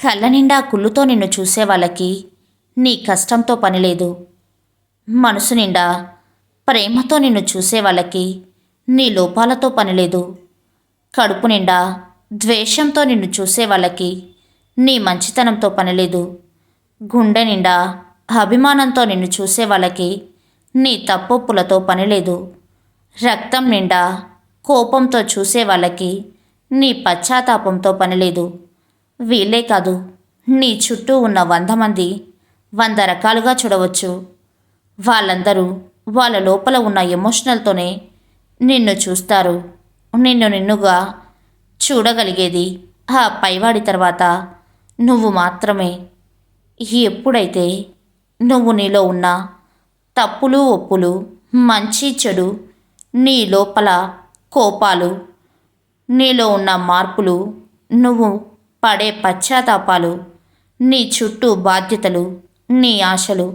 కళ్ళ నిండా కుళ్ళుతో నిన్ను చూసే వాళ్ళకి నీ కష్టంతో పనిలేదు. మనసు నిండా ప్రేమతో నిన్ను చూసే వాళ్ళకి నీ లోపాలతో పనిలేదు. కడుపు నిండా ద్వేషంతో నిన్ను చూసే వాళ్ళకి నీ మంచితనంతో పనిలేదు. గుండె నిండా అభిమానంతో నిన్ను చూసే వాళ్ళకి నీ తప్పొప్పులతో పనిలేదు. రక్తం నిండా కోపంతో చూసే వాళ్ళకి నీ పశ్చాత్తాపంతో పనిలేదు. వీళ్ళే కాదు, నీ చుట్టూ ఉన్న 100 మంది 100 రకాలుగా చూడవచ్చు. వాళ్ళందరూ వాళ్ళ లోపల ఉన్న ఎమోషనల్తోనే నిన్ను చూస్తారు. నిన్నుగా చూడగలిగేది ఆ పైవాడి తర్వాత నువ్వు మాత్రమే. ఎప్పుడైతే నువ్వు నీలో ఉన్న తప్పులు ఒప్పులు, మంచి చెడు, నీ లోపల కోపాలు, నీలో ఉన్న మార్పులు, నువ్వు పడే పశ్చాత్తాపాలు, నీ చుట్టూ బాధ్యతలు, నీ ఆశలు,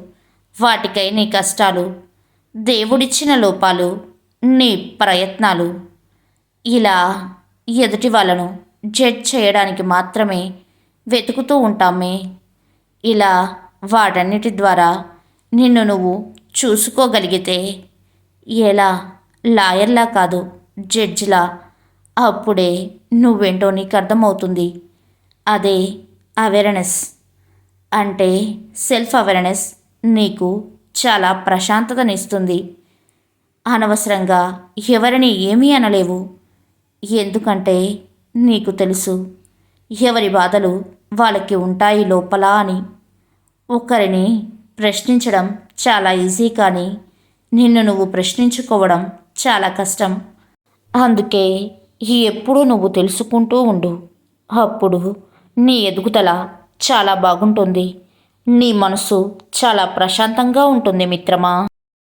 వాటికై నీ కష్టాలు, దేవుడిచ్చిన లోపాలు, నీ ప్రయత్నాలు, ఇలా ఎదుటి వాళ్ళను జడ్జ్ చేయడానికి మాత్రమే వెతుకుతూ ఉంటామే. ఇలా వాటన్నిటి ద్వారా నిన్ను నువ్వు చూసుకోగలిగితే, ఎలా లాయర్లా కాదు జడ్జిలా, అప్పుడే నువ్వేంటో నీకు అర్థమవుతుంది. అదే అవేర్నెస్ అంటే. సెల్ఫ్ అవేర్నెస్ నీకు చాలా ప్రశాంతతనిస్తుంది. అనవసరంగా ఎవరిని ఏమీ అనలేవు. ఎందుకంటే నీకు తెలుసు ఎవరి బాధలు వాళ్ళకి ఉంటాయి లోపల అని. ఒకరిని ప్రశ్నించడం చాలా ఈజీ, కానీ నిన్ను నువ్వు ప్రశ్నించుకోవడం చాలా కష్టం. అందుకే ఎప్పుడూ నువ్వు తెలుసుకుంటూ ఉండు. అప్పుడు నీ ఎదుగుదల చాలా బాగుంటుంది. నీ మనసు చాలా ప్రశాంతంగా ఉంటుంది మిత్రమా.